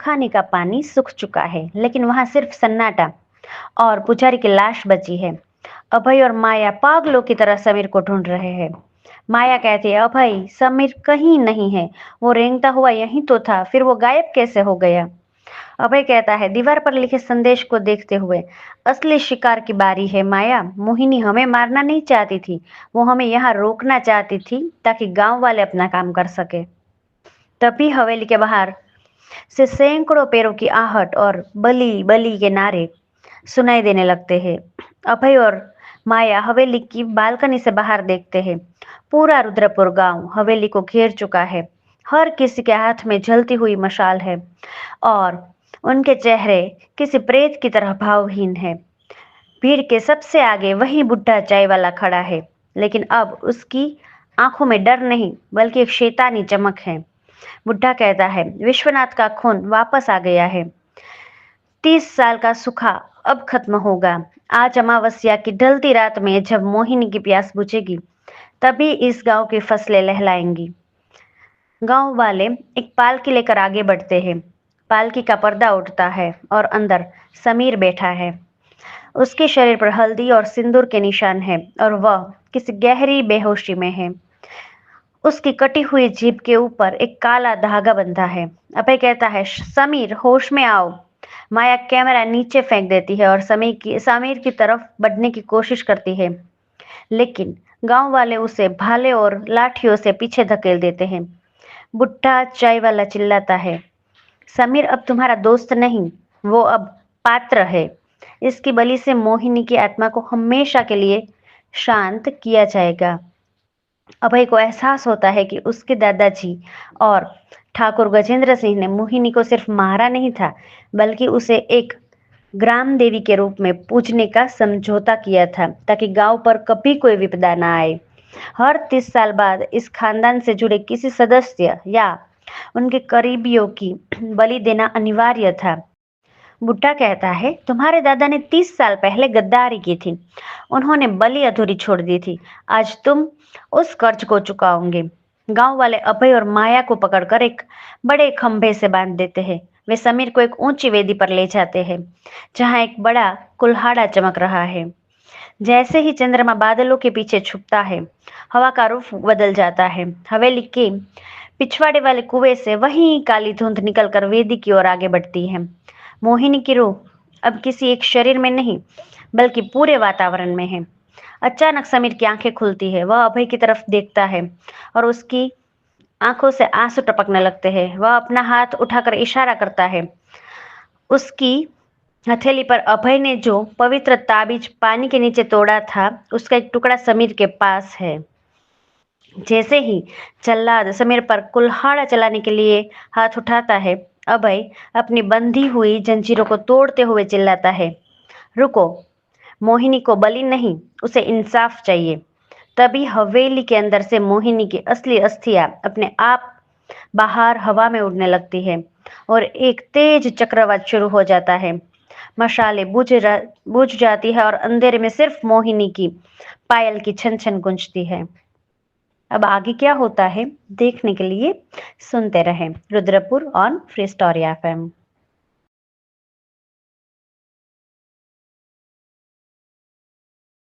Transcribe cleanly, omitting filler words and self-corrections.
खाने का पानी सूख चुका है, लेकिन वहां सिर्फ सन्नाटा और पुजारी की लाश बची है। अभय और माया पागलों की तरह समीर को ढूंढ रहे हैं। माया कहती है, अभय, समीर कहीं नहीं है। वो रेंगता हुआ यहीं तो था, फिर वो गायब कैसे हो गया? अभय कहता है, दीवार पर लिखे संदेश को देखते हुए, असली शिकार की बारी है माया। मोहिनी हमें मारना नहीं चाहती थी, वो हमें यहाँ रोकना चाहती थी ताकि गांव वाले अपना काम कर सके। तभी हवेली के बाहर से सैकड़ों पैरों की आहट और बली बली के नारे सुनाई देने लगते हैं। अभय और माया हवेली की बालकनी से बाहर देखते हैं। पूरा रुद्रपुर गांव हवेली को घेर चुका है। हर किसी के हाथ में जलती हुई मशाल है और उनके चेहरे किसी प्रेत की तरह भावहीन है। भीड़ के सबसे आगे वही बुढ़ा चाय वाला खड़ा है, लेकिन अब उसकी आंखों में डर नहीं बल्कि एक शैतानी चमक है। बुढ़ा कहता है, विश्वनाथ का खून वापस आ गया है। 30 साल का सूखा अब खत्म होगा। आज अमावस्या की ढलती रात में जब मोहिनी की प्यास बुझेगी, तभी इस गांव की फसलें लहलाएंगी। गांव वाले एक पालकी लेकर आगे बढ़ते हैं। पालकी का पर्दा उठता है और अंदर समीर बैठा है। उसके शरीर पर हल्दी और सिंदूर के निशान हैं और वह किसी गहरी बेहोशी में है। उसकी कटी हुई जीभ के ऊपर एक काला धागा बंधा है। अभय कहता है, समीर, होश में आओ। माया कैमरा नीचे फेंक देती है और समीर की तरफ बढ़ने की कोशिश करती है, लेकिन गांव वाले उसे भाले और लाठियों से पीछे धकेल देते हैं। बुढ़ा चाय वाला चिल्लाता है, समीर अब तुम्हारा दोस्त नहीं, वो अब पात्र है। इसकी बलि से मोहिनी की आत्मा को हमेशा के लिए शांत किया जाएगा। अभय को एहसास होता है कि उसके दादाजी और ठाकुर गजेंद्र सिंह ने मोहिनी को सिर्फ मारा नहीं था, बल्कि उसे एक ग्राम देवी के रूप में पूजने का समझौता किया था ताकि गांव पर कभी कोई विपदा ना आए। हर 30 साल बाद इस खानदान से जुड़े किसी सदस्य या उनके करीबियों की बलि देना अनिवार्य था। बुड्ढा कहता है, तुम्हारे दादा ने 30 साल पहले गद्दारी की थी, उन्होंने बलि अधूरी छोड़ दी थी। आज तुम उस कर्ज को चुकाओगे। गांव वाले अभय और माया को पकड़कर एक बड़े खंभे से बांध देते हैं। वे समीर को एक ऊंची वेदी पर ले जाते हैं, जहां एक बड़ा कुल्हाड़ा चमक रहा है। जैसे ही चंद्रमा बादलों के पीछे छुपता है, हवा का रुख बदल जाता है। हवेली के पिछवाड़े वाले कुएं से वही काली धुंध निकलकर वेदी की ओर आगे बढ़ती है। मोहिनी की रूह अब किसी एक शरीर में नहीं, बल्कि पूरे वातावरण में है। अचानक समीर की आंखें खुलती है। वह अभय की तरफ देखता है और उसकी आंखों से आंसू टपकने लगते हैं। वह अपना हाथ उठाकर इशारा करता है। उसकी हथेली पर अभय ने जो पवित्र ताबीज पानी के नीचे तोड़ा था, उसका एक टुकड़ा समीर के पास है। जैसे ही जल्लाद समीर पर कुल्हाड़ा चलाने के लिए हाथ उठाता है, अभय अपनी बंधी हुई जंजीरों को तोड़ते हुए चिल्लाता है, रुको, मोहिनी को बलि नहीं, उसे इंसाफ चाहिए। तभी हवेली के अंदर से मोहिनी की असली अस्थियां अपने आप बाहर हवा में उड़ने लगती है और एक तेज चक्रवात शुरू हो जाता है। मशालें बुझ जाती है और अंधेरे में सिर्फ मोहिनी की पायल की छन छन गूंजती है। अब आगे क्या होता है देखने के लिए सुनते रहें Rudrapur on free story FM.